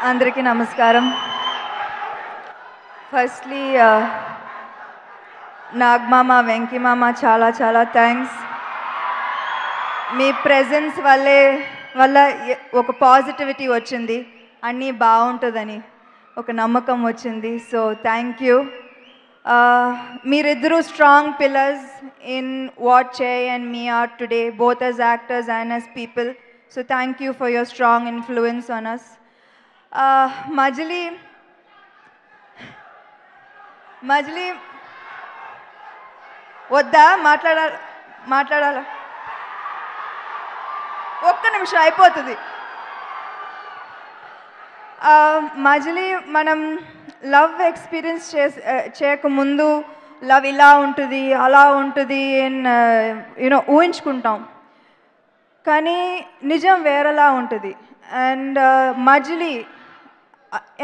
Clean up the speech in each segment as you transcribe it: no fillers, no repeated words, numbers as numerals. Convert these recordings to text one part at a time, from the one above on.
అందరికీ నమస్కారం. ఫస్ట్లీ నాగమామ, వెంకీ మామ చాలా చాలా థ్యాంక్స్. మీ ప్రెజెన్స్ వల్ల ఒక పాజిటివిటీ వచ్చింది, అన్నీ బాగుంటుందని ఒక నమ్మకం వచ్చింది. So thank you. మీరిద్దరూ strong pillars in what Jay and me are today, both as actors and as people. So thank you for your strong influence on us. మజిలీ వద్దా? మాట్లాడాలా? ఒక్క నిమిషం అయిపోతుంది. మజిలీ మనం లవ్ ఎక్స్పీరియన్స్ చేయకముందు లవ్ ఇలా ఉంటుంది, అలా ఉంటుంది అని ఊహించుకుంటాం, కానీ నిజం వేరేలా ఉంటుంది. అండ్ మజిలీ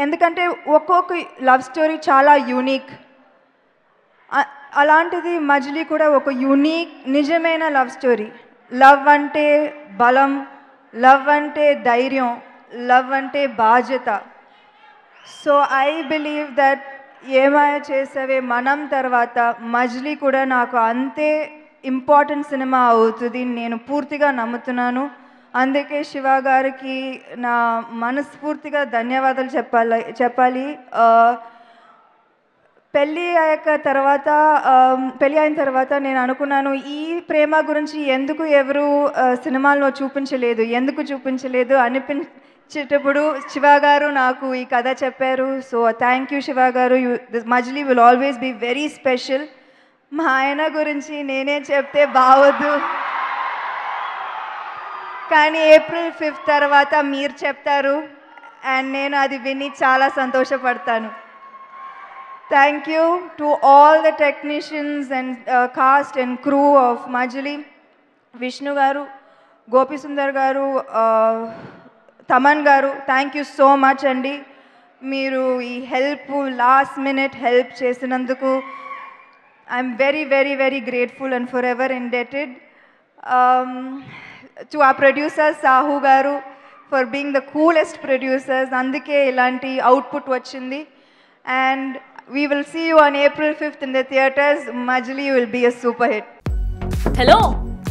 ఎందుకంటే ఒక్కొక్క లవ్ స్టోరీ చాలా యూనిక్, అలాంటిది మజిలీ కూడా ఒక యూనిక్ నిజమైన లవ్ స్టోరీ. లవ్ అంటే బలం, లవ్ అంటే ధైర్యం, లవ్ అంటే బాధ్యత. సో ఐ బిలీవ్ దట్ ఏమాయ చేసేవే మనం తర్వాత మజిలీ కూడా నాకు అంతే ఇంపార్టెంట్ సినిమా అవుతుంది, నేను పూర్తిగా నమ్ముతున్నాను. అందుకే శివ గారికి నా మనస్ఫూర్తిగా ధన్యవాదాలు చెప్పాలి. పెళ్ళి అయిన తర్వాత నేను అనుకున్నాను, ఈ ప్రేమ గురించి ఎందుకు ఎవరు సినిమాల్లో చూపించలేదు అనిపించేటప్పుడు శివ గారు నాకు ఈ కథ చెప్పారు. సో థ్యాంక్ యూ శివ గారు. Majili will always be very special. మా ఆయన గురించి నేనే చెప్తే బావద్దు, కానీ April 5 తర్వాత మీరు చెప్తారు అండ్ నేను అది విని చాలా సంతోషపడతాను. Thank you to all the technicians and cast and crew of Majili. Vishnu గారు, గోపి సుందర్ గారు, తమన్ గారు, థ్యాంక్ యూ సో మచ్ అండి. మీరు ఈ లాస్ట్ మినిట్ హెల్ప్ చేసినందుకు I'm very very very grateful and for ever indebted. To our producers Sahu garu for being the coolest producers, అందుకే ఇలాంటి output వచ్చింది. And we will see you on April 5th in the theaters. Majli will be a super hit. Hello,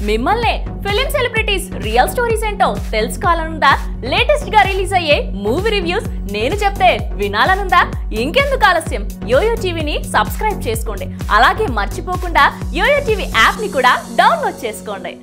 మిమ్మల్ని film celebrities real stories ఏంటో తెలుసుకోవాలనుందా? Latest గా release అయ్యే movie reviews నేను చెప్తే వినాలనుందా? ఇంకెందుకు ఆలస్యం, యోయో టీవీని సబ్స్క్రైబ్ చేసుకోండి. అలాగే మర్చిపోకుండా యోయో టీవీ యాప్ ని కూడా డౌన్లోడ్ చేసుకోండి.